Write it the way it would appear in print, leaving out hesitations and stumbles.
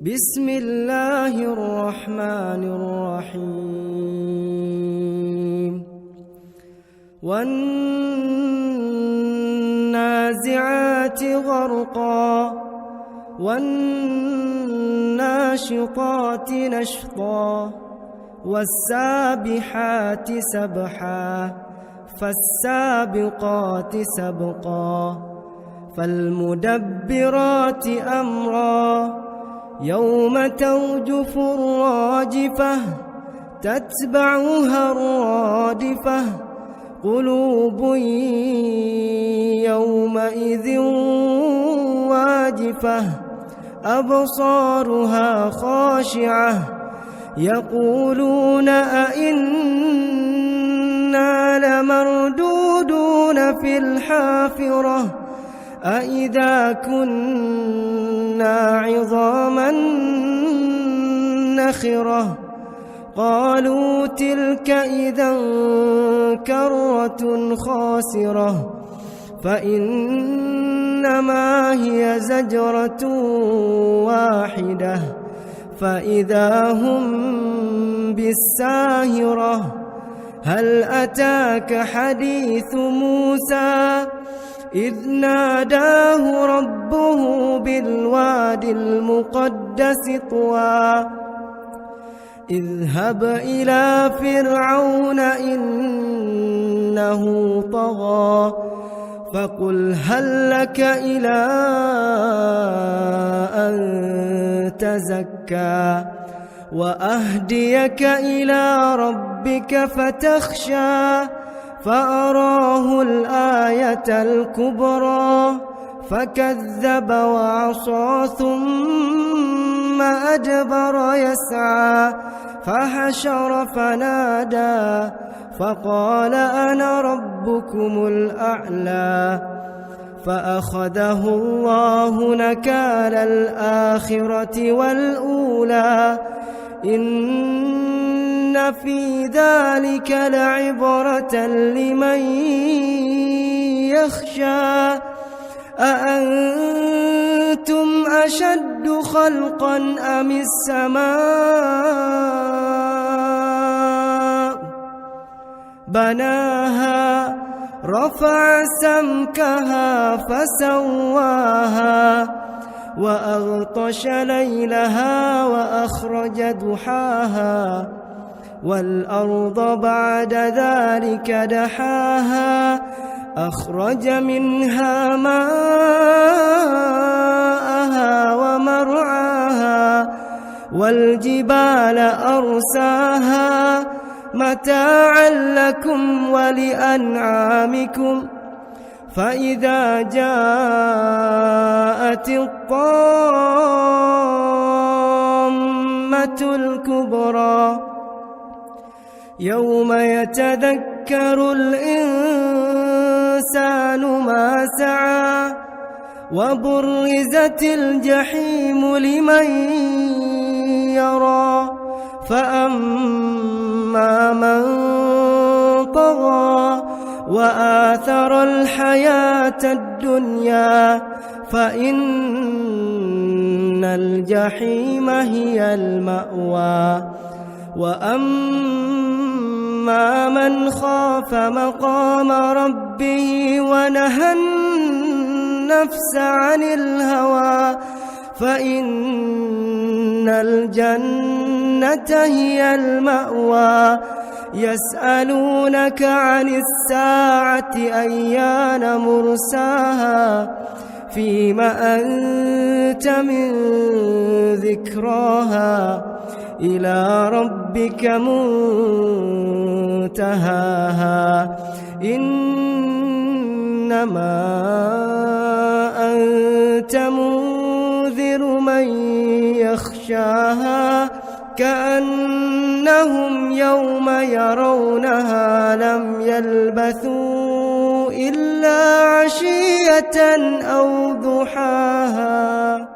بسم الله الرحمن الرحيم والنازعات غرقا والناشطات نشطا والسابحات سبحا فالسابقات سبقا فالمدبرات أمرا يوم ترجف الراجفة تتبعها الرادفة قلوب يومئذ واجفة أبصارها خاشعة يقولون أئنا لمردودون في الحافرة أئذا كنا عظاما نخرة قالوا تلك إذا كرة خاسرة فإنما هي زجرة واحدة فإذا هم بالساهرة هل أتاك حديث موسى إذ ناداه ربه بالواد المقدس طوى اذهب إلى فرعون إنه طغى فقل هل لك إلى أن تزكى وأهديك إلى ربك فتخشى فأراه الآية الكبرى فكذب وعصى ثم أدبر يسعى فحشر فنادى فقال أنا ربكم الأعلى فأخذه الله نكال الآخرة والأولى إن في ذلك لعبرة لمن يخشى أأنتم أشد خلقا أم السماء بناها رفع سمكها فسواها وأغطش ليلها وأخرج ضحاها والأرض بعد ذلك دحاها أخرج منها ماءها ومرعاها والجبال أرساها متاعا لكم ولأنعامكم فإذا جاءت الطامة الكبرى يوم يتذكر الإنسان ما سعى وبرزت الجحيم لمن يرى فأما من طغى وآثر الحياة الدنيا فإن الجحيم هي المأوى وأما من خاف مقام ربه ونهى النفس عن الهوى فإن الجنة هي المأوى يسألونك عن الساعة أيان مرساها فيم أنت من ذكراها إلى ربك منتهاها إنما أنت منذر من يخشاها كأنهم يوم يرونها لم يلبثوا إلا عشية أو ضحاها.